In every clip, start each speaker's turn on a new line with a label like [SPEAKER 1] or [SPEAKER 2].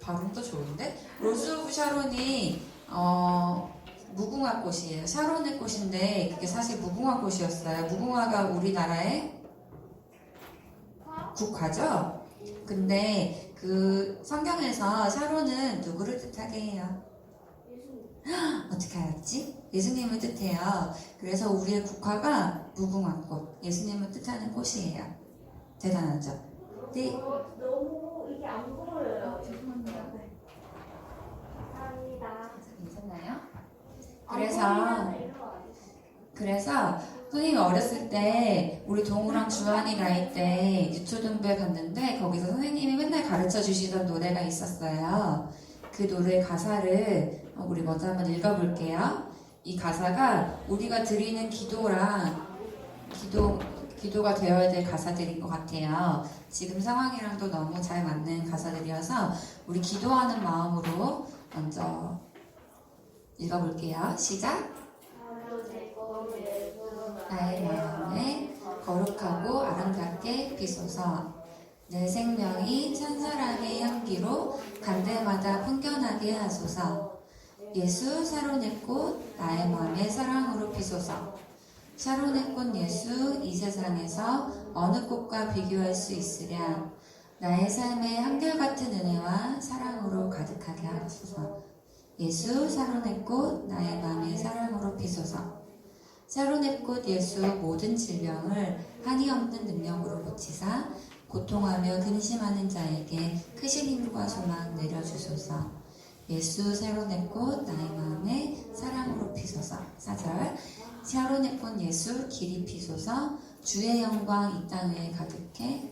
[SPEAKER 1] 발음도 좋은데? 로즈 오브 샤론이 무궁화 꽃이에요. 샤론의 꽃인데 그게 사실 무궁화 꽃이었어요. 무궁화가 우리나라의 국화죠? 근데 그 성경에서 샤론은 누구를 뜻하게 해요? 어떻게 알았지? 예수님을 뜻해요. 그래서 우리의 국화가 무궁화꽃, 예수님을 뜻하는 꽃이에요. 대단하죠? 네.
[SPEAKER 2] 너무 이게 안 보여요.
[SPEAKER 1] 죄송합니다.
[SPEAKER 2] 네. 감사합니다.
[SPEAKER 1] 괜찮나요?
[SPEAKER 2] 안
[SPEAKER 1] 그래서 선생님이 어렸을 때 우리 동우랑 주한이 나이 때 유초등부에 갔는데 거기서 선생님이 맨날 가르쳐 주시던 노래가 있었어요. 그 노래 가사를 우리 먼저 한번 읽어볼게요. 이 가사가 우리가 드리는 기도가 되어야 될 가사들인 것 같아요. 지금 상황이랑도 너무 잘 맞는 가사들이어서 우리 기도하는 마음으로 먼저 읽어볼게요. 시작! 나의 마음에 거룩하고 아름답게 비소서. 내 생명이 찬사람의 향기로 간대마다 풍겨나게 하소서. 예수 샤론의 꽃 나의 마음에 사랑으로 피소서. 샤론의 꽃 예수 이 세상에서 어느 꽃과 비교할 수 있으랴. 나의 삶에 한결같은 은혜와 사랑으로 가득하게 하소서. 예수 샤론의 꽃 나의 마음에 사랑으로 피소서. 샤론의 꽃 예수 모든 질병을 한이 없는 능력으로 고치사 고통하며 근심하는 자에게 크신 힘과 소망 내려주소서. 예수 샤론의 꽃 나의 마음에 사랑으로 피소서. 4절 샤론의 꽃 예수 길이 피소서. 주의 영광 이 땅 위에 가득해.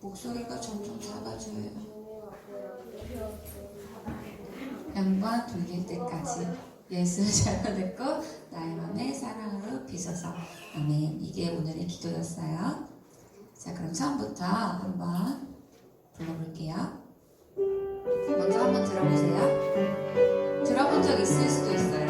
[SPEAKER 1] 목소리가 점점 작아져요. 영광 돌릴 때까지 예수 샤론의 꽃 나의 마음에 사랑으로 비소서. 아멘. 이게 오늘의 기도였어요. 자, 그럼 처음부터 한번 불러볼게요. 먼저 한번 들어보세요. 들어본 적 있을 수도 있어요.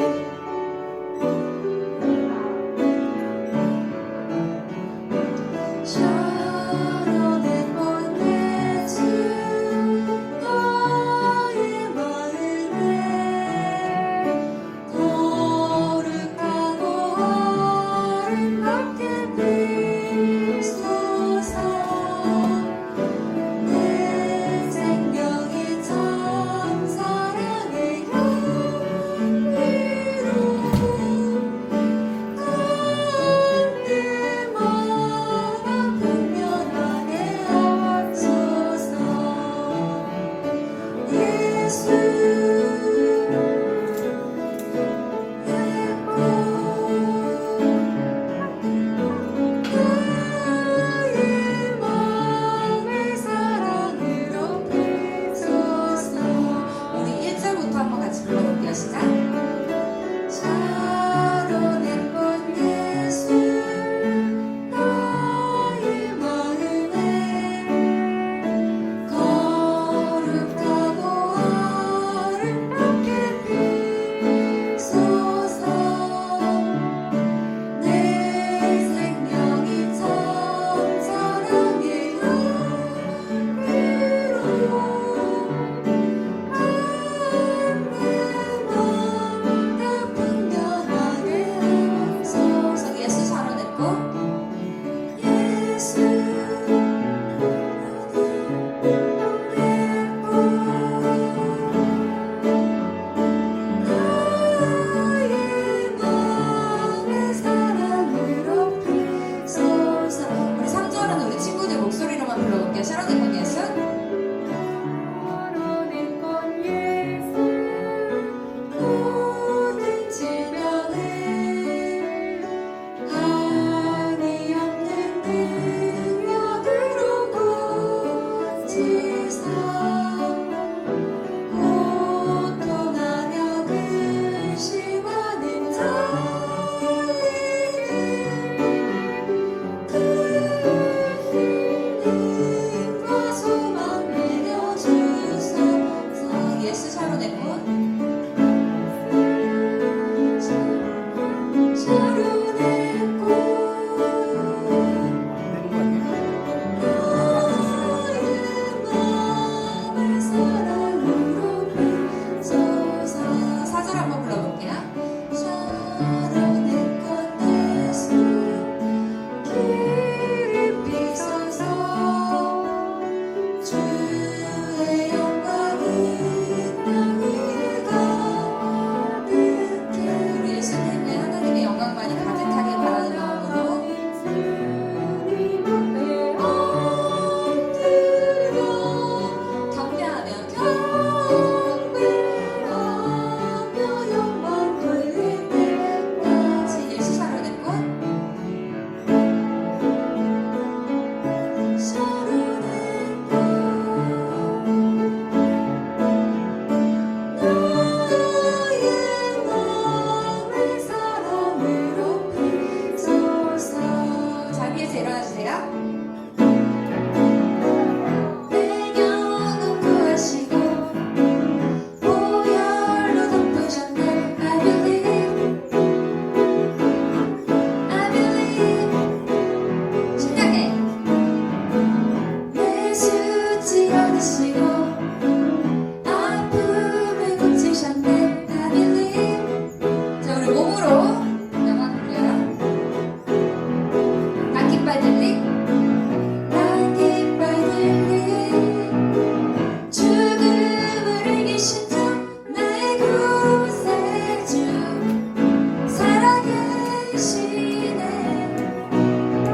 [SPEAKER 3] 내
[SPEAKER 1] 하시고 아픔을 고치셨네. I believe. 자, 우리 몸으로 영화 돌려요. 난 깃발 들리. 난 깃발 들리. 죽음을 이기신 주 나의 구세주 살아계시네.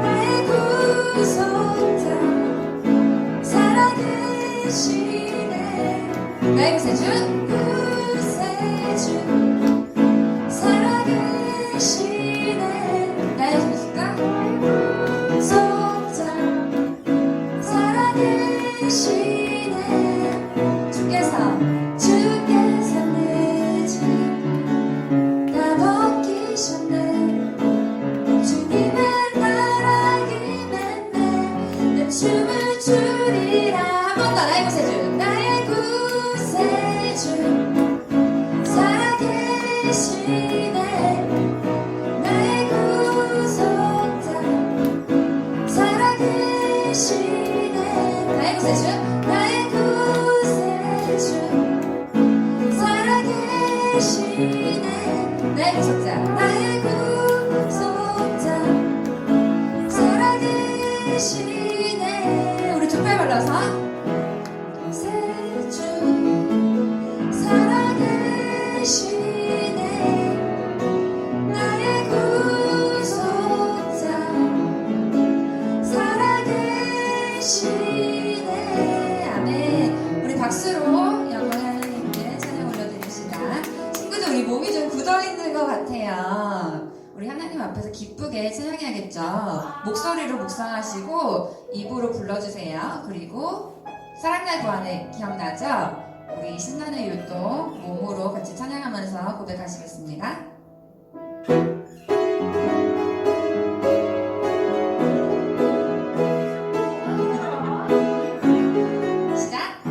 [SPEAKER 1] 나의 구속자 살아계시네. 나의 구세주 구세주 살아계시네. 나의 구속자 구속자 살아계시네. 주께서 내짐 다 벗기셨네. 주님의 나라기 맺네. 내 춤을 추리라. 한 번 더. 나의 구세주 나의 구세주 살아계시네. 나의 구속자 살아계시네. 나의 구세주 나의 구세주 살아계시네. 나의 구속자 나의 구속자 살아계시네. 우리 두 팔 발라서 세주 살아계시네. 나의 구속자 살아계시네. 아멘. 우리 박수로 영광의 하나님께 찬양 올려드립시다. 친구들, 우리 몸이 좀 굳어있는 것 같아요. 우리 하나님 앞에서 기쁘게 찬양해야겠죠. 목소리로 묵상하시고 입으로 불러주세요. 그리고 사랑날 구하네 기억나죠? 우리 신나는 율동 몸으로 같이 찬양하면서 고백하시겠습니다. 시작!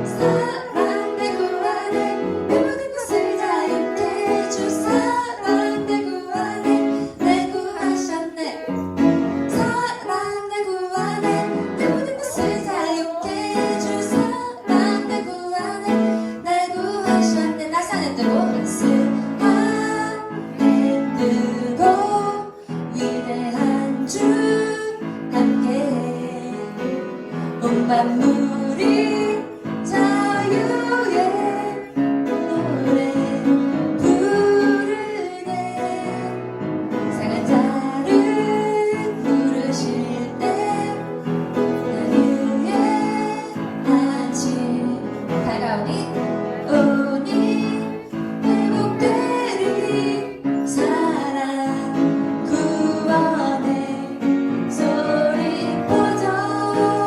[SPEAKER 1] 사랑 내 구하네. 내 모든 것을 자유케 해주. 사랑 내 구하네. 내 구하셨네. 사랑 내 구하네. 내 모든 것을 자유케 해주. 사랑 내 구하네. 내 구하셨네. 나사는 뜨고 나사는 뜨고 위대한 주 함께해. 온 만물이 자유의 노래 부르네. 상한 자를 부르실 때 나를 안지 다가오니 오니 회복되리. 사랑 구원의 소리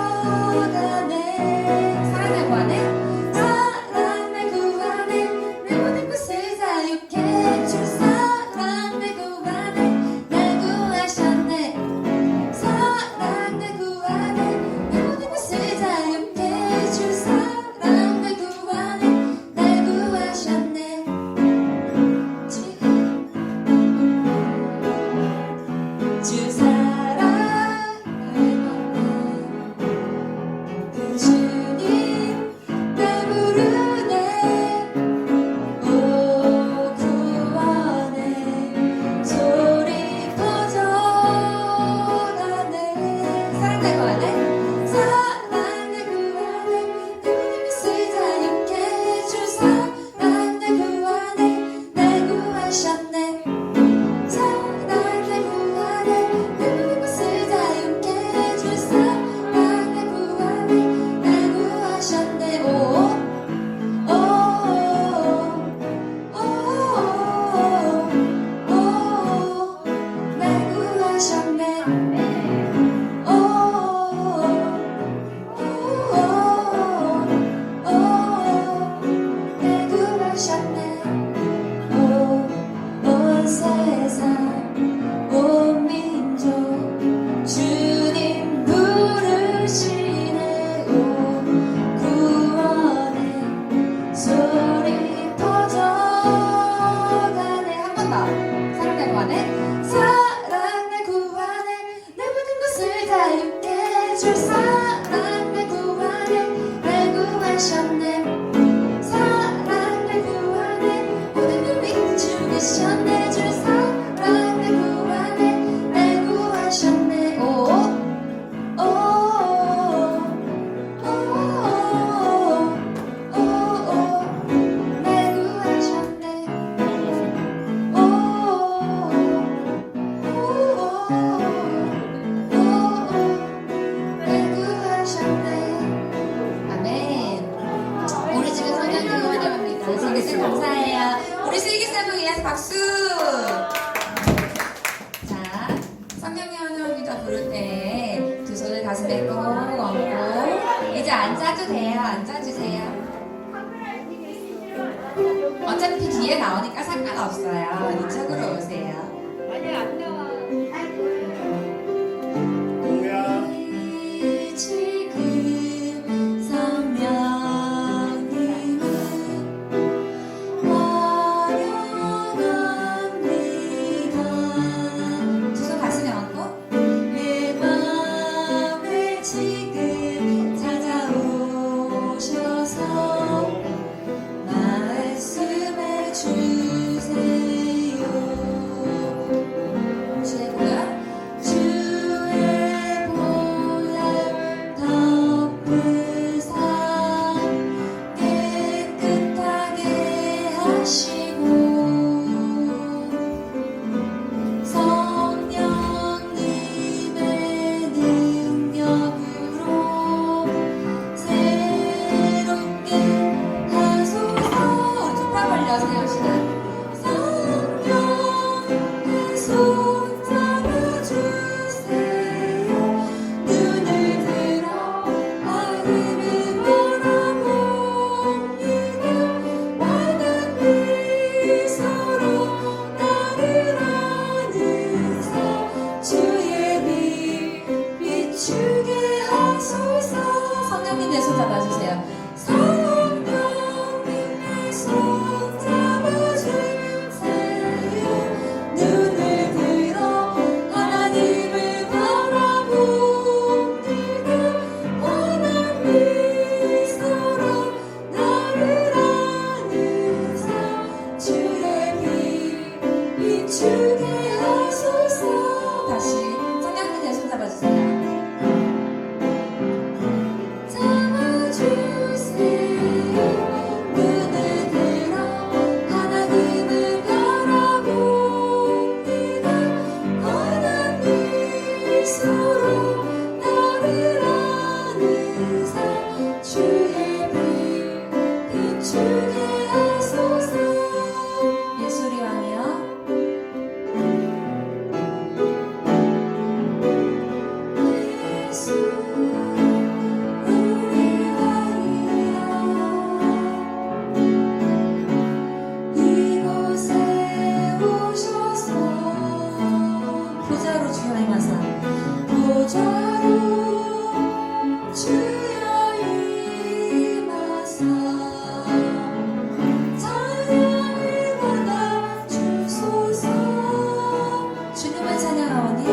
[SPEAKER 1] 퍼져가네. 사랑날 구하네. 사랑날 구하네. 내 모든 것을 자유케 해주. 사랑날 구하네. 날 구하셨네. 사랑날 구하네. 내 모든 것을 자유케 해주. 사랑날 구하네. 날 구하셨네. 주 사랑을 받네. 그 주님 우리 슬기쌤을 위해서 박수! 자, 성령의 환호합니다 부를 때 두 손을 가슴에 꼭 얹고 이제 앉아도 돼요. 앉아주세요. 어차피 뒤에 나오니까 상관없어요. 이쪽으로 오세요.
[SPEAKER 2] 아니 안 나와.
[SPEAKER 3] 뭐야?
[SPEAKER 1] 지금 성령님은 환영합니다. 두 손 가슴에 얹고 내 맘에 지금 찾아오셔서 말씀해 주세요. 주의 보혈, 주의 보혈 덮으사 깨끗하게 하시고 성령님의 능력으로 새롭게 하소서. 두 팔 벌려 세웁시다. 성령의 손 잡아주세요. 눈을 들어 하늘을 바라봅니다. 환한 미소로 나를 안으사 주의 빛 비추게 하소서. 성령님 내 손 잡아주세요. 성령님 내 손 잡아주세요. 눈을 들어 하나님을 바라봅니다. 환한 미소로 나를 안으사 주의 빛 비추게 하소서. 다시 성령님 내 손 잡아주세요. 잡아주세요. 눈을 들어 하나님을 바라봅니다. 환한 미소로 나를 안으사 주의 빛 비추게 하소서. 예수리 왕이여 예수 우리 왕이여 이곳에 오셔서 보좌로 주여 임하사 보좌로 주여 임하사 찬양을 받아 주소서. 주님을 찬양하오니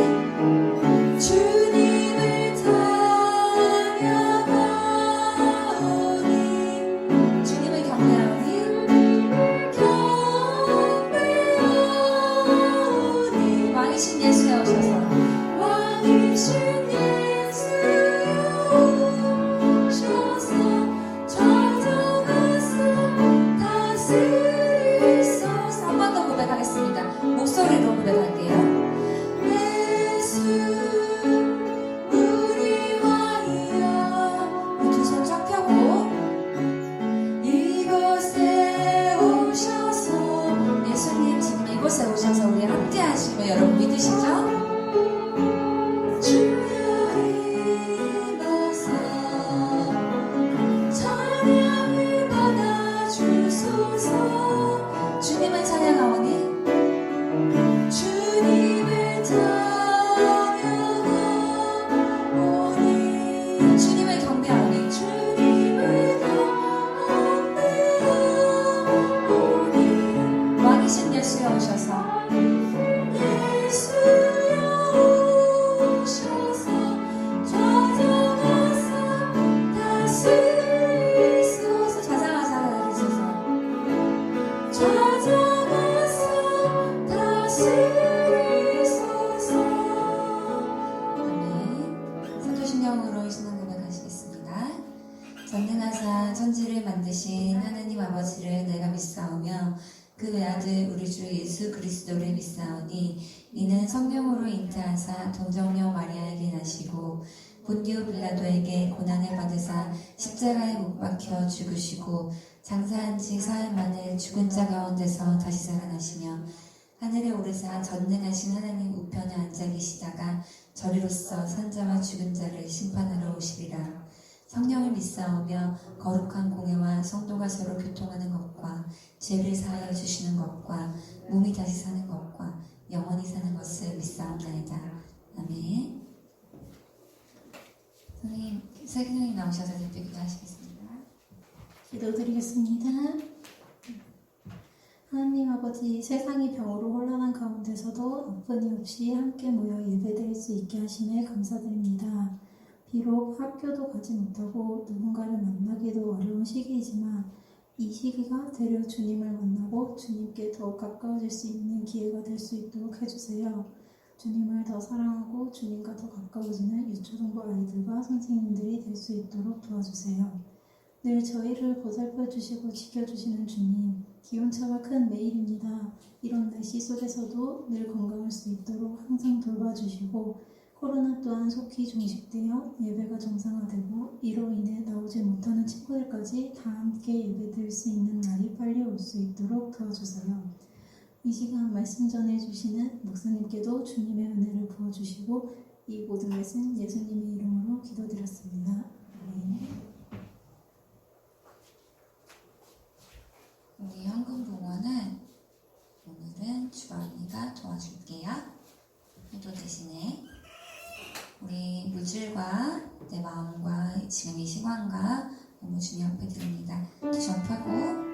[SPEAKER 1] 주님을 찬양하오니 주님을 경배하오니 경배하오니 왕이신 예수여 오셔서 왕이신 예수여 오셔서 찾아가서 다스리소서. 한 번 더 고백하겠습니다. 목소리로 고백할게요. 예수 우리 왕이여. 두 손 쫙 펴고 이곳에 오셔서 예수님 지금 이곳에 오셔서 우리 함께 하시면 여러분 믿으시죠? 주여 임하사 찬양을 받아 주소서. 주님을 찬양하오니 주님을 찬양하오니 주님을 경배하오니 주님을 경배하오니 왕이신 예수여 오셔서 예수여 오셔서 찾아가사 다스리소서. 찾아가사 다스리소서. 찾아가사 다스리소서. 아멘. 사도신령으로 신앙 고백하시겠습니다. 전능하사 천지를 만드신 하나님 아버지를 내가 믿사오며 그 외아들 우리 주 예수 그리스도를 믿사오니 이는 성령으로 잉태하사 동정녀 마리아에게 나시고 본디오 빌라도에게 고난을 받으사 십자가에 못 박혀 죽으시고 장사한 지 사흘 만에 죽은 자 가운데서 다시 살아나시며 하늘에 오르사 전능하신 하나님 우편에 앉아 계시다가 저리로서 산자와 죽은 자를 심판하러 오시리라. 성령을 믿사오며 거룩한 공예와 성도가 서로 교통하는 것과 죄를 사하여 주시는 것과 몸이 다시 사는 것과 영원히 사는 것을 믿사옵나이다. 아멘. 선생님, 설교님 나오셔서 대표 기도하시겠습니다.
[SPEAKER 3] 기도드리겠습니다. 하나님 아버지, 세상이 병으로 혼란한 가운데서도 아픔이 없이 함께 모여 예배드릴 수 있게 하심에 감사드립니다. 비록 학교도 가지 못하고 누군가를 만나기도 어려운 시기이지만 이 시기가 되려 주님을 만나고 주님께 더 가까워질 수 있는 기회가 될 수 있도록 해주세요. 주님을 더 사랑하고 주님과 더 가까워지는 유초등부 아이들과 선생님들이 될 수 있도록 도와주세요. 늘 저희를 보살펴 주시고 지켜주시는 주님, 기온차가 큰 매일입니다. 이런 날씨 속에서도 늘 건강할 수 있도록 항상 돌봐주시고 코로나 또한 속히 종식되어 예배가 정상화되고 이로 인해 나오지 못하는 친구들까지 다 함께 예배드릴 수 있는 날이 빨리 올 수 있도록 도와주세요. 이 시간 말씀 전해주시는 목사님께도 주님의 은혜를 부어주시고 이 모든 말씀 예수님의 이름으로 기도드렸습니다. 아멘.
[SPEAKER 1] 우리 현금봉헌은 오늘은 주방이가 도와줄게요. 기도 대신에 우리 물질과 내 마음과 지금 이 시간과 너무 주님 앞에 드립니다. 두 손 펴고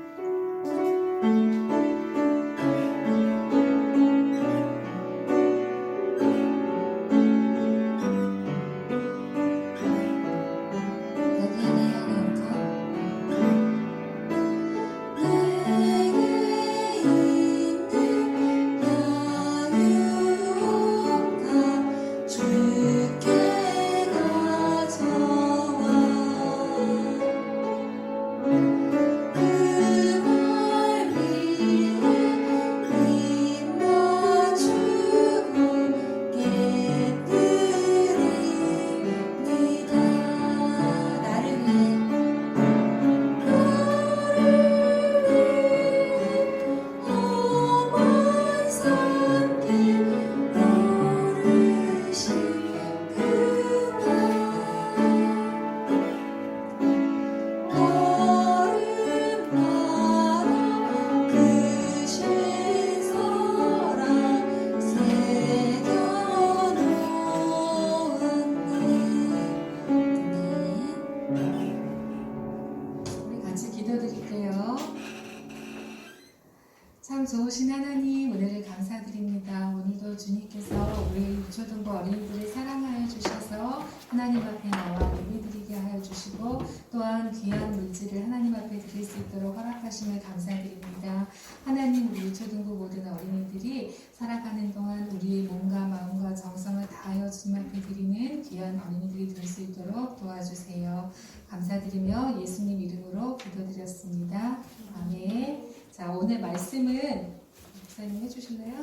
[SPEAKER 4] 좋으신 하나님, 은혜를 감사드립니다. 오늘도 주님께서 우리 유초등부 어린이들을 사랑하여 주셔서 하나님 앞에 나와 예배드리게 하여 주시고 또한 귀한 물질을 하나님 앞에 드릴 수 있도록 허락하심을 감사드립니다. 하나님, 우리 유초등부 모든 어린이들이 살아가는 동안 우리의 몸과 마음과 정성을 다하여 주님 앞에 드리는 귀한 어린이들이 될 수 있도록 도와주세요. 감사드리며 예수님 이름으로 기도드렸습니다. 아멘. 자, 오늘 말씀은 목사님 해주실래요?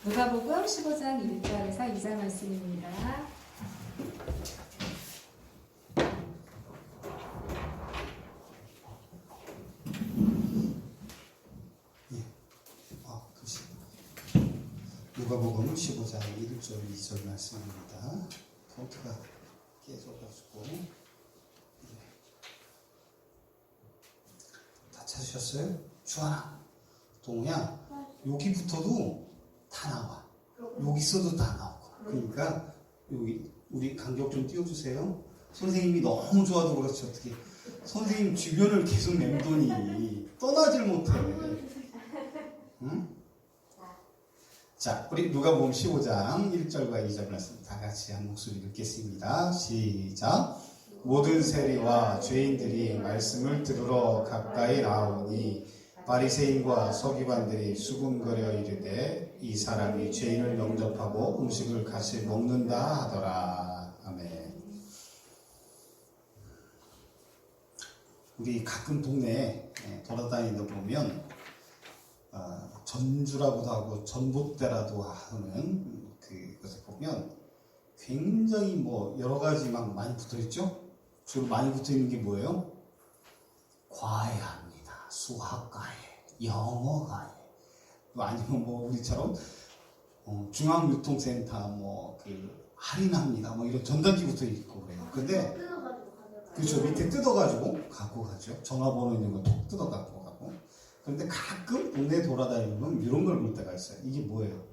[SPEAKER 4] 누가복음 15장 1절에서 2절 말씀입니다.
[SPEAKER 5] 누가복음 15장 1절 2절 말씀입니다. 폰트가 깨져가지고 다 찾으셨어요? 주하나, 동우야, 여기부터도 다 나와. 여기 있어도 다 나오고. 그러니까 여기 우리 간격 좀 띄워주세요. 선생님이 너무 좋아도 그렇지 어떻게 선생님 주변을 계속 맴도니 떠나질 못해. 응? 자, 우리 누가복음 15장 1절과 2절 말씀 다 같이 한 목소리 읽겠습니다. 시작. 모든 세리와 죄인들이 말씀을 들으러 가까이 나오니 바리새인과 서기관들이 수군거려 이르되 이 사람이 죄인을 영접하고 음식을 같이 먹는다 하더라. 아멘. 우리 가끔 동네에 돌아다니다 보면 전주라고도 하고 전봇대라도 하는 그것을 보면 굉장히 여러 가지 막 많이 붙어 있죠? 주로 많이 붙어 있는 게 뭐예요? 과외합니다. 수학 과외, 영어 과외, 아니면 우리처럼 중앙유통센터 할인합니다. 이런 전단지 붙어 있고 그래요. 근데
[SPEAKER 2] 뜯어가지고 가져가요.
[SPEAKER 5] 그렇죠. 밑에 뜯어가지고 갖고 가죠. 전화번호 있는 거 톡 뜯어 갖고 가고. 그런데 가끔 동네 돌아다니면 이런 걸 볼 때가 있어요. 이게 뭐예요?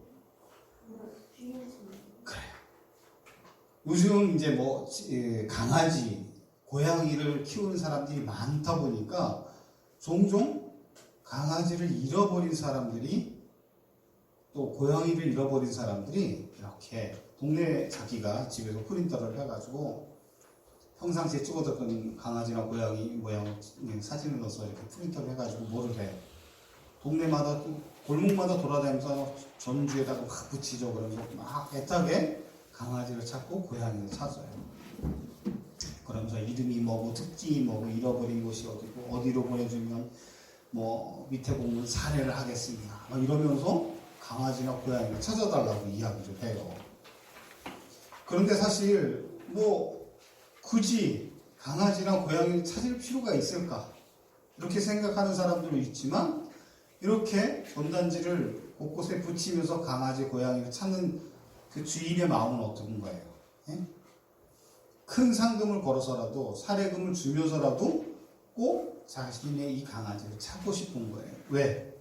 [SPEAKER 5] 그래요. 요즘 이제 강아지, 고양이를 키우는 사람들이 많다 보니까 종종 강아지를 잃어버린 사람들이 또 고양이를 잃어버린 사람들이 이렇게 동네 자기가 집에서 프린터를 해가지고 평상시에 찍어뒀던 강아지나 고양이 모양 사진을 넣어서 이렇게 프린터를 해가지고 뭐를 해요? 동네마다 골목마다 돌아다니면서 전주에다가 막 붙이죠. 그러면서 막 애타게 강아지를 찾고 고양이를 찾아요. 그러면서 이름이 뭐고 특징이 뭐고 잃어버린 곳이 어디고 어디로 보내주면 밑에 보면 사례를 하겠습니다. 막 이러면서 강아지나 고양이를 찾아달라고 이야기를 해요. 그런데 사실 굳이 강아지나 고양이를 찾을 필요가 있을까? 이렇게 생각하는 사람들도 있지만 이렇게 전단지를 곳곳에 붙이면서 강아지, 고양이를 찾는 그 주인의 마음은 어떤 거예요? 예? 큰 상금을 걸어서라도 사례금을 주면서라도 꼭 자신의 이 강아지를 찾고 싶은 거예요. 왜?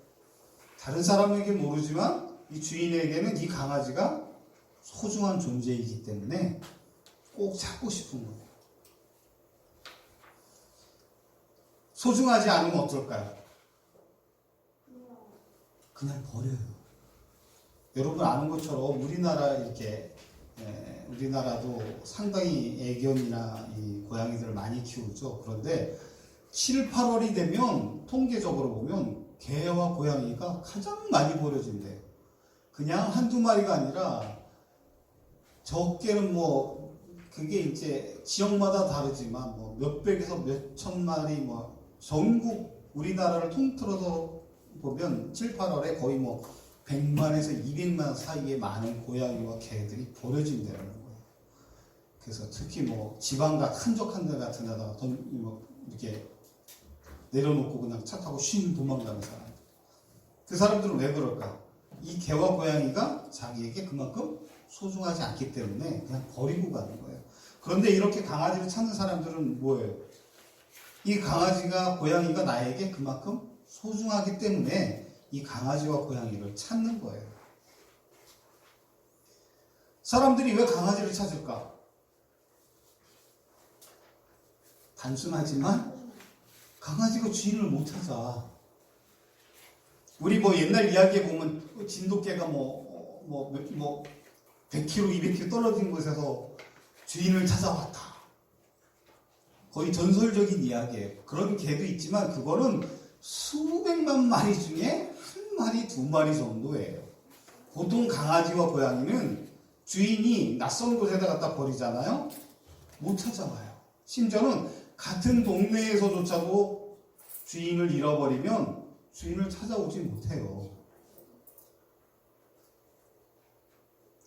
[SPEAKER 5] 다른 사람에게 모르지만 이 주인에게는 이 강아지가 소중한 존재이기 때문에 꼭 찾고 싶은 거예요. 소중하지 않으면 어떨까요? 그냥 버려요. 여러분 아는 것처럼 우리나라도 상당히 애견이나 이 고양이들을 많이 키우죠. 그런데 7, 8월이 되면 통계적으로 보면 개와 고양이가 가장 많이 버려진대요. 그냥 한두 마리가 아니라 적게는 그게 이제 지역마다 다르지만 몇백에서 몇천 마리 전국 우리나라를 통틀어서 보면 7, 8월에 거의 100만에서 200만 사이에 많은 고양이와 개들이 버려진다는 거예요. 그래서 특히 지방 한적한 데 같은 데다가 이렇게 내려놓고 그냥 차 타고 쉰 도망가는 사람. 그 사람들은 왜 그럴까? 이 개와 고양이가 자기에게 그만큼 소중하지 않기 때문에 그냥 버리고 가는 거예요. 그런데 이렇게 강아지를 찾는 사람들은 뭐예요? 이 강아지가 고양이가 나에게 그만큼 소중하기 때문에 이 강아지와 고양이를 찾는 거예요. 사람들이 왜 강아지를 찾을까? 단순하지만 강아지가 주인을 못 찾아. 우리 옛날 이야기에 보면 진돗개가 100km, 200km 떨어진 곳에서 주인을 찾아왔다. 거의 전설적인 이야기예요. 그런 개도 있지만 그거는 수백만 마리 중에 한 마리, 두 마리 정도예요. 보통 강아지와 고양이는 주인이 낯선 곳에다 갖다 버리잖아요. 못 찾아와요. 심지어는 같은 동네에서조차도 주인을 잃어버리면 주인을 찾아오지 못해요.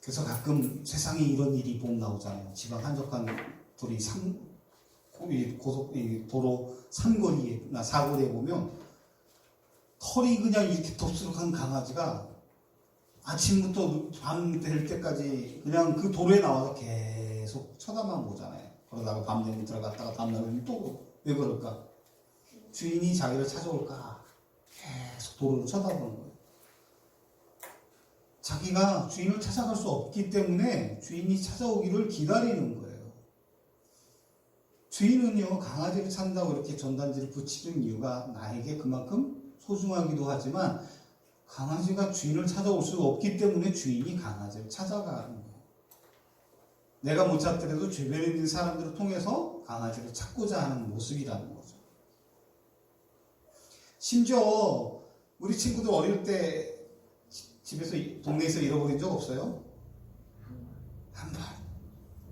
[SPEAKER 5] 그래서 가끔 세상에 이런 일이 보면 나오잖아요. 지방 한적한 도로 삼거리나 사거리에 보면 털이 그냥 이렇게 덥수룩한 강아지가 아침부터 밤 될 때까지 그냥 그 도로에 나와서 계속 쳐다만 보잖아요. 그러다가 밤 되면 들어갔다가 다음날은 또 왜 그럴까? 주인이 자기를 찾아올까? 계속 도로를 쳐다보는 거예요. 자기가 주인을 찾아갈 수 없기 때문에 주인이 찾아오기를 기다리는 거예요. 주인은요, 강아지를 찾는다고 이렇게 전단지를 붙이는 이유가 나에게 그만큼 소중하기도 하지만 강아지가 주인을 찾아올 수 없기 때문에 주인이 강아지를 찾아가는 거예요. 내가 못 찾더라도 주변에 있는 사람들을 통해서 강아지를 찾고자 하는 모습이라는 거죠. 심지어 우리 친구들 어릴 때 집에서 동네에서 잃어버린 적 없어요? 한 번.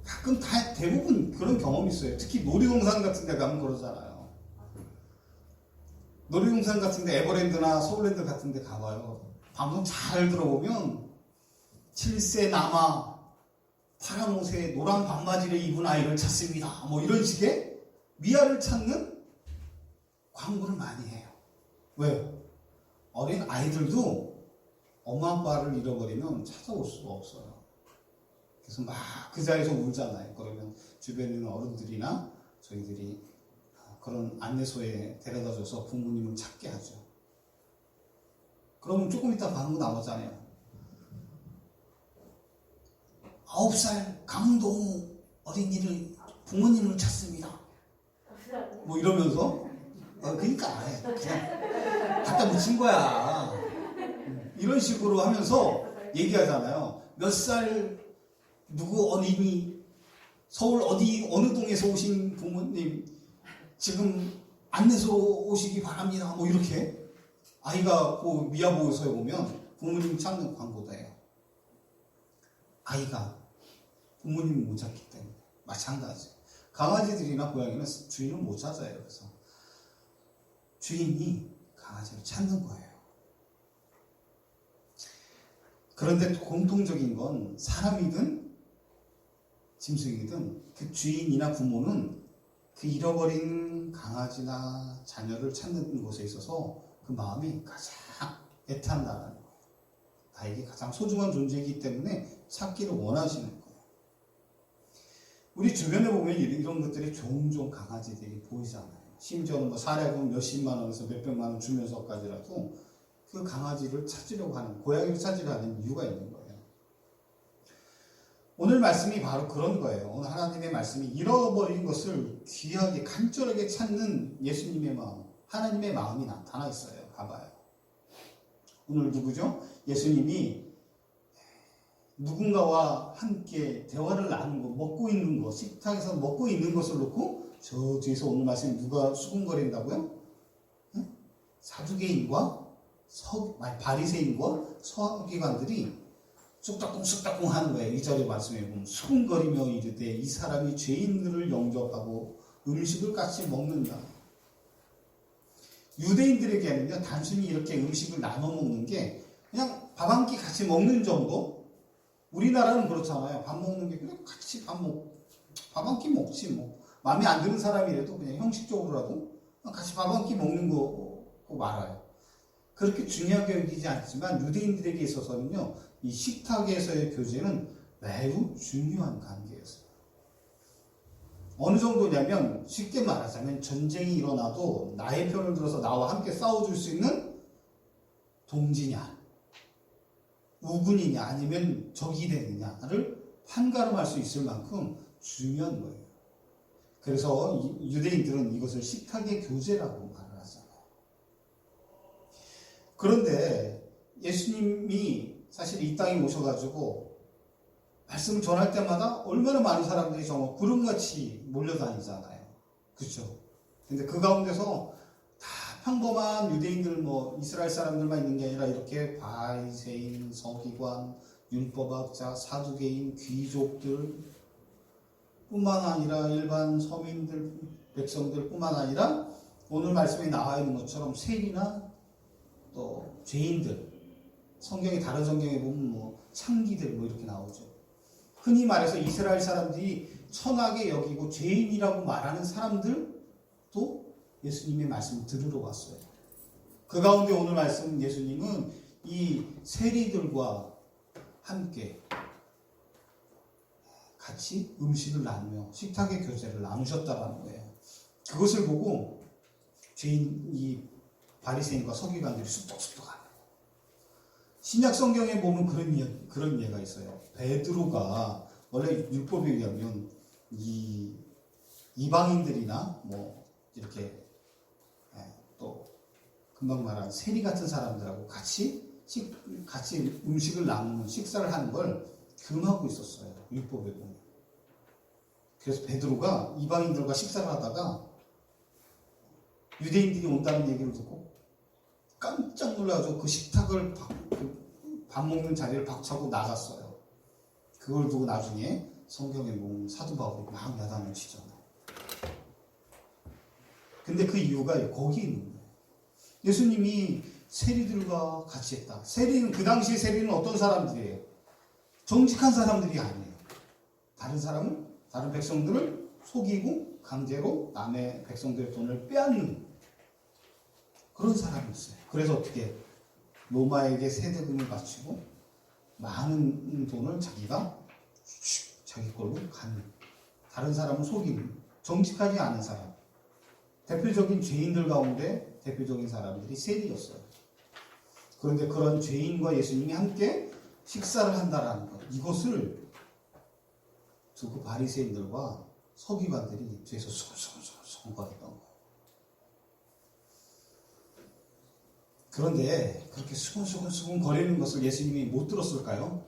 [SPEAKER 5] 가끔 대부분 그런 경험이 있어요. 특히 놀이동산 같은 데 가면 그러잖아요. 놀이동산 같은 데 에버랜드나 서울랜드 같은 데 가봐요. 방송 잘 들어보면 7세 남아 파란 옷에 노란 반바지를 입은 아이를 찾습니다. 뭐 이런 식의 미아를 찾는 광고를 많이 해요. 왜요? 어린 아이들도 엄마 아빠를 잃어버리면 찾아올 수가 없어요. 그래서 막 그 자리에서 울잖아요. 그러면 주변에 있는 어른들이나 저희들이 그런 안내소에 데려다줘서 부모님을 찾게 하죠. 그러면 조금 이따 광고 나오잖아요. 9살 강동우 어린이를 부모님을 찾습니다. 뭐 이러면서 그러니까 그냥 갖다 붙인 거야. 이런 식으로 하면서 얘기하잖아요. 몇 살 누구 어린이 서울 어느 동에서 오신 부모님 지금 안내소로 오시기 바랍니다. 뭐 이렇게 아이가 그 미아보호서에 보면 부모님 찾는 광고도 해요. 아이가 부모님을 못 찾기 때문에 마찬가지. 강아지들이나 고양이는 주인을 못 찾아요. 그래서 주인이 강아지를 찾는 거예요. 그런데 공통적인 건 사람이든 짐승이든 그 주인이나 부모는 그 잃어버린 강아지나 자녀를 찾는 곳에 있어서 그 마음이 가장 애탄다는 거예요. 나에게 가장 소중한 존재이기 때문에 찾기를 원하시는 거예요. 우리 주변에 보면 이런 것들이 종종 강아지들이 보이잖아요. 심지어는 뭐 사례금 몇십만 원에서 몇백만 원 주면서까지라도 그 강아지를 찾으려고 하는, 고양이를 찾으려고 하는 이유가 있는 거예요. 오늘 말씀이 바로 그런 거예요. 오늘 하나님의 말씀이 잃어버린 것을 귀하게 간절하게 찾는 예수님의 마음, 하나님의 마음이 나타나 있어요. 봐봐요. 오늘 누구죠? 예수님이 누군가와 함께 대화를 나누고 먹고 있는 것, 식탁에서 먹고 있는 것을 놓고 저 뒤에서 오늘 말씀이 누가 수군거린다고요? 응? 사두개인과 바리새인과 서기관들이 쑥닥쿵 하는 거예요. 이 자리에 말씀해 보면 수군거리며 이르되 이 사람이 죄인들을 영접하고 음식을 같이 먹는다. 유대인들에게는요, 단순히 이렇게 음식을 나눠 먹는 게 그냥 밥 한 끼 같이 먹는 정도? 우리나라는 그렇잖아요. 밥 먹는 게 그냥 같이 밥 한 끼 먹지 뭐. 마음에 안 드는 사람이라도 그냥 형식적으로라도 같이 밥 한 끼 먹는 거 말아요. 그렇게 중요하게 여기지 않지만 유대인들에게 있어서는요, 이 식탁에서의 교제는 매우 중요한 관계였어요. 어느 정도냐면 쉽게 말하자면 전쟁이 일어나도 나의 편을 들어서 나와 함께 싸워줄 수 있는 동지냐, 우군이냐, 아니면 적이 되느냐를 판가름할 수 있을 만큼 중요한 거예요. 그래서 유대인들은 이것을 식탁의 교제라고 말을 하잖아요. 그런데 예수님이 사실 이 땅에 오셔가지고 말씀을 전할 때마다 얼마나 많은 사람들이 정말 구름같이 몰려다니잖아요. 그렇죠? 근데 그 가운데서 다 평범한 유대인들, 뭐 이스라엘 사람들만 있는 게 아니라 이렇게 바리새인, 서기관, 율법학자, 사두개인, 귀족들 뿐만 아니라 일반 서민들, 백성들 뿐만 아니라 오늘 말씀에 나와 있는 것처럼 세리나 또 죄인들, 성경의 다른 성경에 보면 뭐 창기들 뭐 이렇게 나오죠. 흔히 말해서 이스라엘 사람들이 천하게 여기고 죄인이라고 말하는 사람들도 예수님의 말씀을 들으러 왔어요. 그 가운데 오늘 말씀 예수님은 이 세리들과 함께 같이 음식을 나누며 식탁의 교제를 나누셨다는 거예요. 그것을 보고 죄인, 이 바리새인과 서기관들이 쑥덕쑥덕하는 거예요. 신약 성경에 보면 그런 예가 있어요. 베드로가 원래 율법에 의하면 이 이방인들이나 뭐 이렇게 또 금방 말한 세리 같은 사람들하고 같이 음식을 나누는 식사를 하는 걸 금하고 있었어요. 율법에 보면. 그래서 베드로가 이방인들과 식사를 하다가 유대인들이 온다는 얘기를 듣고 깜짝 놀라서 그 식탁을 밥 먹는 자리를 박차고 나갔어요. 그걸 두고 나중에 성경에 보면 사도 바울이 막 야단을 치잖아요. 근데 그 이유가 거기에 있는 거예요. 예수님이 세리들과 같이 했다. 세리는, 그 당시에 세리는 어떤 사람들이에요? 정직한 사람들이 아니에요. 다른 백성들을 속이고 강제로 남의 백성들의 돈을 빼앗는 그런 사람이었어요. 그래서 어떻게 로마에게 세대금을 바치고 많은 돈을 자기가 자기 걸로 갖는, 다른 사람을 속이는, 정직하지 않은 사람, 대표적인 죄인들 가운데 대표적인 사람들이 셋이었어요. 그런데 그런 죄인과 예수님이 함께 식사를 한다라는 것, 이것을 그 바리새인들과 서기관들이 뒤에서 수근수근 거렸던 거예요. 그런데 그렇게 수근수근 거리는 것을 예수님이 못 들었을까요?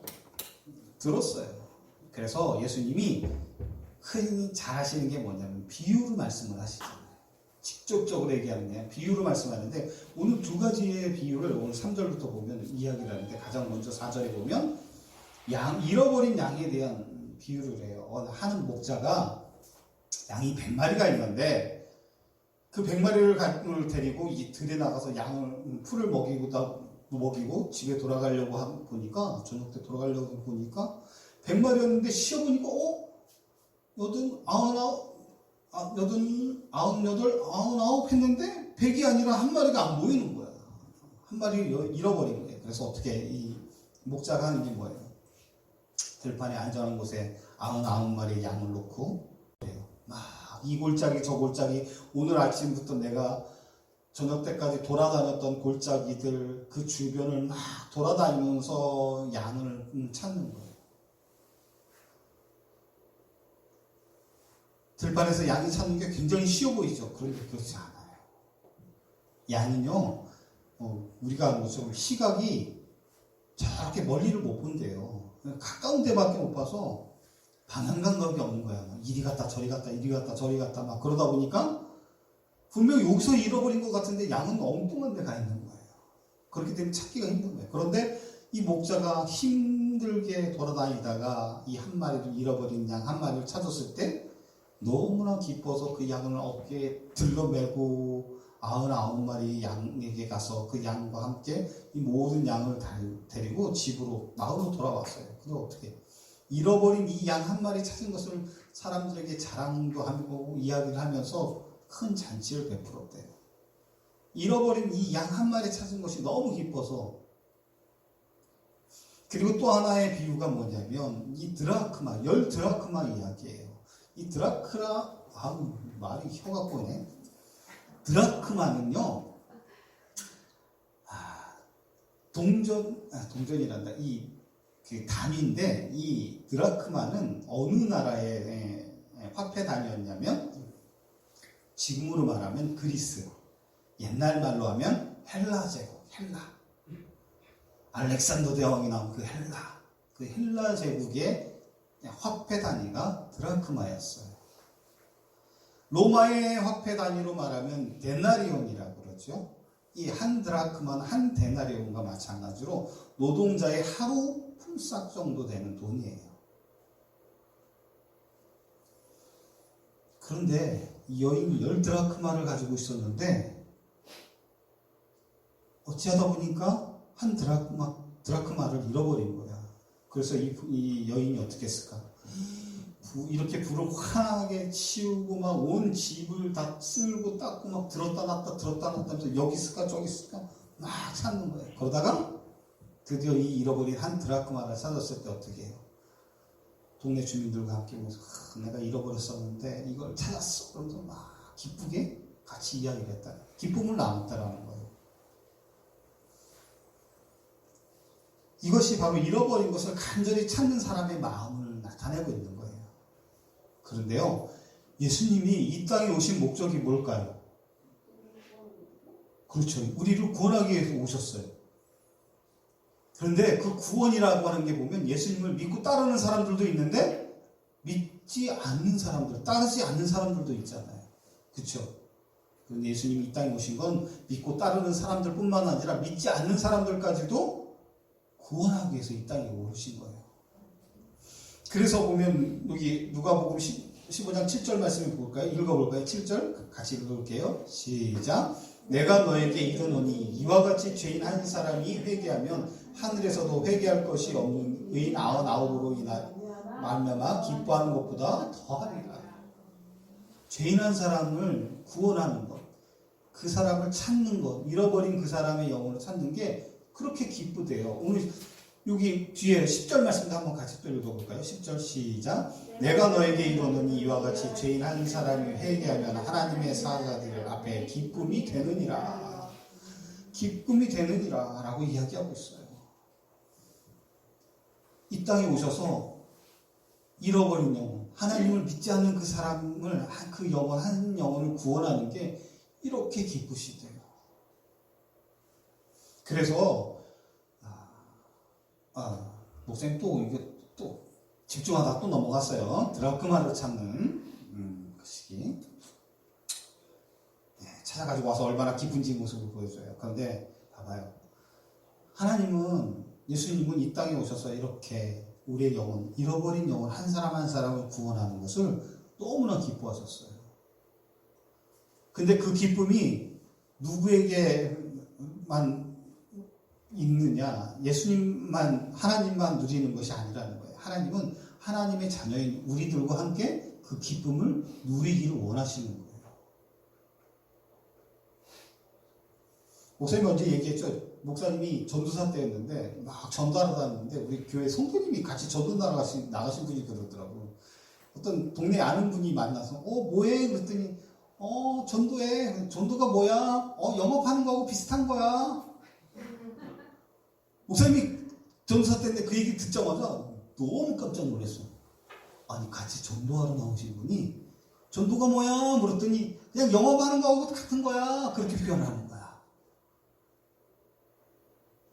[SPEAKER 5] 들었어요. 그래서 예수님이 흔히 잘하시는 게 뭐냐면 비유로 말씀을 하시잖아요. 직접적으로 얘기하는 게 비유로 말씀하는데, 오늘 두 가지의 비유를 오늘 3절부터 보면 이야기를 하는데, 가장 먼저 4절에 보면 잃어버린 양에 대한 비유를 해요. 하는 목자가 양이 100마리가 있는데 그 100마리를 데리고 이 들에 나가서 양을 풀을 먹이고 집에 돌아가려고 보니까, 저녁 때 돌아가려고 보니까 100마리였는데 쉬어보니까 89 했는데 100이 아니라 한 마리가 안 보이는 거야. 한 마리를 잃어버린 거예요. 그래서 어떻게 이 목자가 하는 게 뭐예요? 들판에 안전한 곳에 99마리의 양을 놓고 그래요. 막 이 골짜기 저 골짜기, 오늘 아침부터 내가 저녁 때까지 돌아다녔던 골짜기들 그 주변을 막 돌아다니면서 양을 찾는 거예요. 들판에서 양이 찾는 게 굉장히 쉬워 보이죠. 그런데 그렇지 않아요. 양은요, 우리가 좀 시각이 저렇게 멀리를 못 본대요. 가까운 데밖에 못 봐서 방향 감각이 없는 거야. 이리 갔다 저리 갔다 이리 갔다 저리 갔다 막 그러다 보니까 분명히 여기서 잃어버린 것 같은데 양은 엉뚱한 데 가 있는 거예요. 그렇기 때문에 찾기가 힘든 거예요. 그런데 이 목자가 힘들게 돌아다니다가 이 한 마리를 잃어버린 양 한 마리를 찾았을 때 너무나 기뻐서 그 양을 어깨에 들러매고 99마리 양에게 가서 그 양과 함께 이 모든 양을 데리고 집으로, 마을로 돌아왔어요. 그래서 어떻게 잃어버린 이 양 한 마리 찾은 것을 사람들에게 자랑도 하고 이야기를 하면서 큰 잔치를 베풀었대요. 잃어버린 이 양 한 마리 찾은 것이 너무 기뻐서. 그리고 또 하나의 비유가 뭐냐면 이 드라크마, 10드라크마 이야기예요. 이 드라크라, 말이 혀가 꼬네. 드라크마는요, 동전이란다. 그 단위인데, 이 드라크마는 어느 나라의 화폐 단위였냐면, 지금으로 말하면 그리스, 옛날 말로 하면 헬라 제국, 알렉산더 대왕이 나온 그 헬라 제국의 화폐 단위가 드라크마였어요. 로마의 화폐 단위로 말하면 데나리온이라고 그러죠. 이 한 드라크마는 한 데나리온과 마찬가지로 노동자의 하루 품삯 정도 되는 돈이에요. 그런데 이 여인이 10드라크마를 가지고 있었는데 어찌하다 보니까 한 드라크마를 잃어버린 거야. 그래서 이 여인이 어떻게 했을까? 이렇게 불을 환하게 치우고 막 온 집을 다 쓸고 닦고 막 들었다 놨다 하면서 여기 있을까 저기 있을까 막 찾는 거예요. 그러다가 드디어 이 잃어버린 한 드라크마를 찾았을 때 어떻게 해요? 동네 주민들과 함께 오면서 내가 잃어버렸었는데 이걸 찾았어. 그러면서 막 기쁘게 같이 이야기를 했다. 기쁨을 나눴다라는 거예요. 이것이 바로 잃어버린 것을 간절히 찾는 사람의 마음을 나타내고 있는 거예요. 그런데요, 예수님이 이 땅에 오신 목적이 뭘까요? 그렇죠. 우리를 구원하기 위해서 오셨어요. 그런데 그 구원이라고 하는 게 보면 예수님을 믿고 따르는 사람들도 있는데 믿지 않는 사람들, 따르지 않는 사람들도 있잖아요. 그렇죠. 그런데 예수님이 이 땅에 오신 건 믿고 따르는 사람들뿐만 아니라 믿지 않는 사람들까지도 구원하기 위해서 이 땅에 오신 거예요. 그래서 보면 여기 누가복음 15장 7절 말씀을 볼까요? 읽어볼까요? 7절 같이 읽어볼게요. 시작. 내가 너에게 이르노니 이와 같이 죄인 한 사람이 회개하면 하늘에서도 회개할 것이 없는 의인 99으로 말미암아 기뻐하는 것보다 더하리라. 죄인 한 사람을 구원하는 것, 그 사람을 찾는 것, 잃어버린 그 사람의 영혼을 찾는 게 그렇게 기쁘대요. 오늘 여기 뒤에 10절 말씀도 한번 같이 또 읽어볼까요? 10절 시작. 내가 너에게 이르노니 이와 같이 죄인 한 사람이 회개하면 하나님의 사자들 앞에 기쁨이 되느니라. 기쁨이 되느니라 라고 이야기하고 있어요. 이 땅에 오셔서 잃어버린 영혼, 하나님을 믿지 않는 그 사람을, 그 영혼, 한 영혼을 구원하는 게 이렇게 기쁘시대요. 그래서 목사님 또 집중하다 또 넘어갔어요. 드라크마를 찾는 그 시기. 찾아가지고 와서 얼마나 기쁜지 모습을 보여줘요. 그런데 봐봐요. 하나님은, 예수님은 이 땅에 오셔서 이렇게 우리의 영혼, 잃어버린 영혼 한 사람 한 사람을 구원하는 것을 너무나 기뻐하셨어요. 근데 그 기쁨이 누구에게만 있느냐, 예수님만, 하나님만 누리는 것이 아니라는 거예요. 하나님은 하나님의 자녀인 우리들과 함께 그 기쁨을 누리기를 원하시는 거예요. 목사님이 언제 얘기했죠? 목사님이 전도사 때였는데 막 전도하러 다녔는데 우리 교회 성도님이 같이 전도 나가신 분이 그러더라고요. 어떤 동네 아는 분이 만나서 뭐해? 그랬더니 전도해. 전도가 뭐야? 영업하는 거하고 비슷한 거야. 목사님이 전도사 때인데 그 얘기 듣자마자 너무 깜짝 놀랐어. 아니, 같이 전도하러 나오신 분이 전도가 뭐야? 물었더니 그냥 영업하는 거하고 같은 거야. 그렇게 표현하는 거야.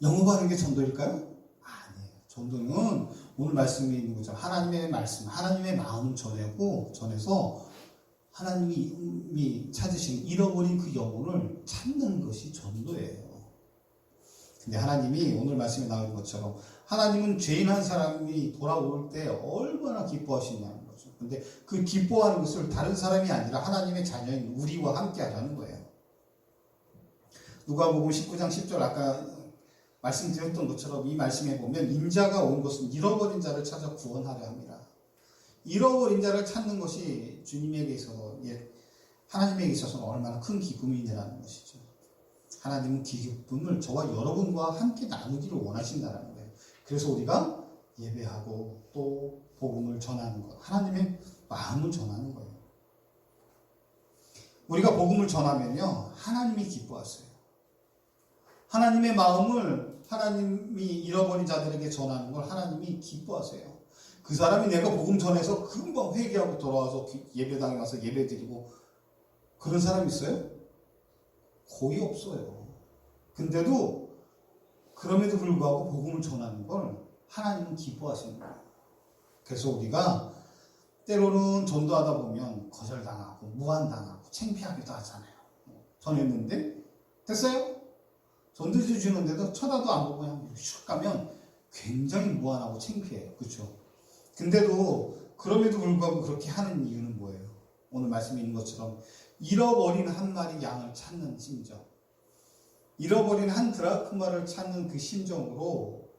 [SPEAKER 5] 영업하는 게 전도일까요? 아니에요. 전도는 오늘 말씀에 있는 것처럼 하나님의 말씀, 하나님의 마음을 전해서 하나님이 찾으신 잃어버린 그 영혼을 찾는 것이 전도예요. 근데 하나님이 오늘 말씀에 나온 것처럼 하나님은 죄인 한 사람이 돌아올 때 얼마나 기뻐하시냐는 거죠. 근데 그 기뻐하는 것을 다른 사람이 아니라 하나님의 자녀인 우리와 함께 하자는 거예요. 누가복음 19장 10절 아까 말씀드렸던 것처럼 이 말씀에 보면 인자가 온 것은 잃어버린 자를 찾아 구원하려 합니다. 잃어버린 자를 찾는 것이 주님에게 있어서, 하나님에게 있어서는 얼마나 큰 기쁨이냐는 것이죠. 하나님은 기쁨을 저와 여러분과 함께 나누기를 원하신다는 거예요. 그래서 우리가 예배하고 또 복음을 전하는 것, 하나님의 마음을 전하는 거예요. 우리가 복음을 전하면요, 하나님이 기뻐하세요. 하나님의 마음을 하나님이 잃어버린 자들에게 전하는 걸 하나님이 기뻐하세요. 그 사람이 내가 복음 전해서 금방 회개하고 돌아와서 예배당에 와서 예배드리고 그런 사람이 있어요? 거의 없어요. 근데도 그럼에도 불구하고 복음을 전하는 걸 하나님은 기뻐하시는 거예요. 그래서 우리가 때로는 전도하다 보면 거절당하고 무안당하고 창피하기도 하잖아요. 전했는데 됐어요? 전도지 주는데도 쳐다도 안 보고 그냥 슉 가면 굉장히 무안하고 창피해요. 그렇죠? 근데도 그럼에도 불구하고 그렇게 하는 이유는 뭐예요? 오늘 말씀에 있는 것처럼 잃어버린 한 마리 양을 찾는 심정, 잃어버린 한 드라크마를 찾는 그 심정으로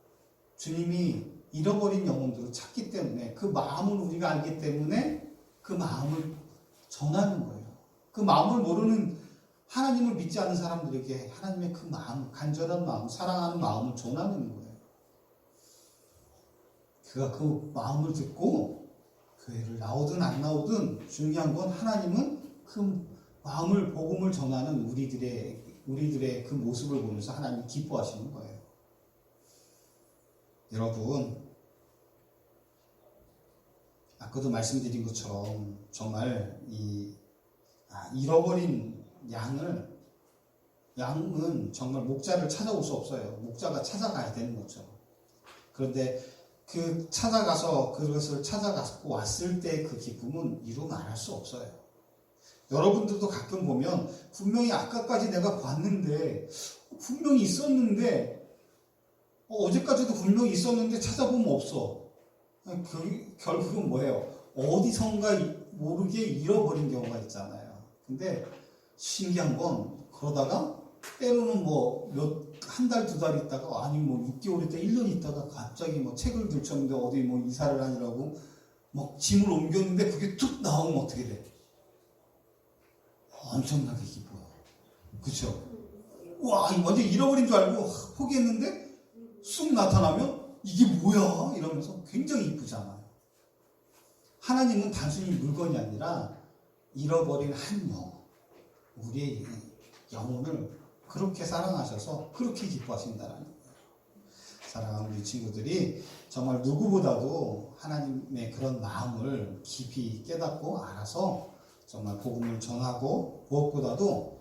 [SPEAKER 5] 주님이 잃어버린 영혼들을 찾기 때문에, 그 마음을 우리가 알기 때문에 그 마음을 전하는 거예요. 그 마음을 모르는, 하나님을 믿지 않는 사람들에게 하나님의 그 마음, 간절한 마음, 사랑하는 마음을 전하는 거예요. 그가 그 마음을 듣고 교회를 나오든 안 나오든 중요한 건 하나님은 그 마음을, 복음을 전하는 우리들의 그 모습을 보면서 하나님이 기뻐하시는 거예요. 여러분, 아까도 말씀드린 것처럼 정말 잃어버린 양은 정말 목자를 찾아올 수 없어요. 목자가 찾아가야 되는 것처럼. 그런데 그것을 찾아가고 왔을 때 그 기쁨은 이루 말할 수 없어요. 여러분들도 가끔 보면 분명히 아까까지 내가 봤는데, 분명히 있었는데, 어제까지도 분명히 있었는데 찾아보면 없어. 결국은 뭐예요? 어디선가 모르게 잃어버린 경우가 있잖아요. 근데 신기한 건 그러다가 때로는 한 달, 두 달 있다가, 아니 6개월 있다가 1년 있다가 갑자기 책을 들쳤는데 어디 이사를 하느라고 막 짐을 옮겼는데 그게 툭 나오면 어떻게 돼? 엄청나게 기뻐요. 그쵸? 와, 이거 완전 잃어버린 줄 알고 포기했는데 쑥 나타나면 이게 뭐야? 이러면서 굉장히 이쁘잖아요. 하나님은 단순히 물건이 아니라 잃어버린 한 영혼, 우리의 영혼을 그렇게 사랑하셔서 그렇게 기뻐하신다는 거예요. 사랑하는 우리 친구들이 정말 누구보다도 하나님의 그런 마음을 깊이 깨닫고 알아서 정말 복음을 전하고 무엇보다도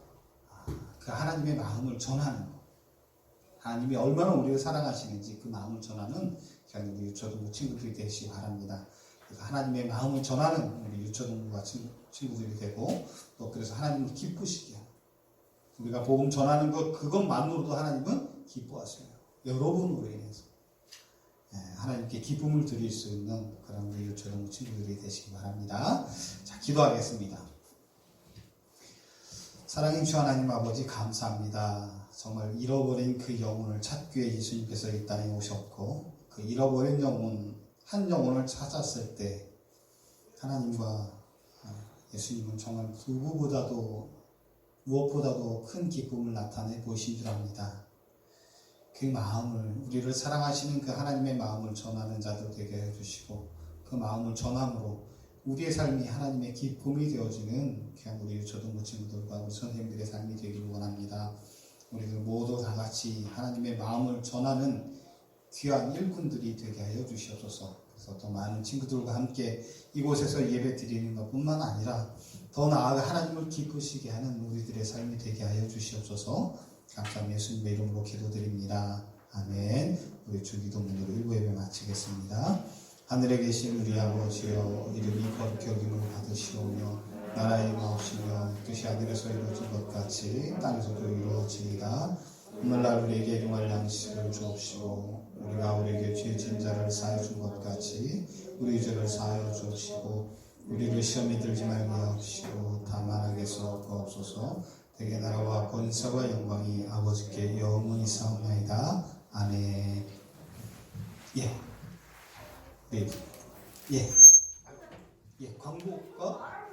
[SPEAKER 5] 그 하나님의 마음을 전하는 것, 하나님이 얼마나 우리를 사랑하시는지 그 마음을 전하는 우리 유초등부 친구들이 되시기 바랍니다. 그래서 하나님의 마음을 전하는 우리 유초등부가 친구들이 되고 또 그래서 하나님을 기쁘시게 하는, 우리가 복음 전하는 것 그것만으로도 하나님은 기뻐하세요. 여러분으로 인해서 하나님께 기쁨을 드릴 수 있는 그런 우리 유초등부 친구들이 되시기 바랍니다. 자, 기도하겠습니다. 사랑인 주 하나님 아버지 감사합니다. 정말 잃어버린 그 영혼을 찾기 위해 예수님께서 이 땅에 오셨고 그 잃어버린 영혼, 한 영혼을 찾았을 때 하나님과 예수님은 정말 누구보다도 무엇보다도 큰 기쁨을 나타내 보이신 줄 압니다. 그 마음을, 우리를 사랑하시는 그 하나님의 마음을 전하는 자들 되게 해주시고 그 마음을 전함으로 우리의 삶이 하나님의 기쁨이 되어지는 그냥 우리 초등부 친구들과 우리 선생님들의 삶이 되기를 원합니다. 우리들 모두 다 같이 하나님의 마음을 전하는 귀한 일꾼들이 되게 하여 주시옵소서. 그래서 더 많은 친구들과 함께 이곳에서 예배 드리는 것뿐만 아니라 더 나아가 하나님을 기쁘시게 하는 우리들의 삶이 되게 하여 주시옵소서. 감사합니다. 예수님의 이름으로 기도드립니다. 아멘. 우리 주기도문으로 1부 예배 마치겠습니다. 하늘에 계신 우리 아버지여, 이름이 거룩히 여김을 받으시오며 나라의 마옵시며 뜻이 하늘에서 이루어진 것 같이 땅에서도 이루어지이다. 오늘날 우리에게 일용할 양식을 주옵시고 우리가 우리에게 죄 진 자를 사하여 준 것 같이 우리 죄를 사하여 주옵시고 우리를 시험에 들지 말게 하옵시고 다만 악에서 구하옵소서. 대개 나라와 권세와 영광이 아버지께 영원히 있사옵나이다. 아멘. 예. 네. 예. 광고가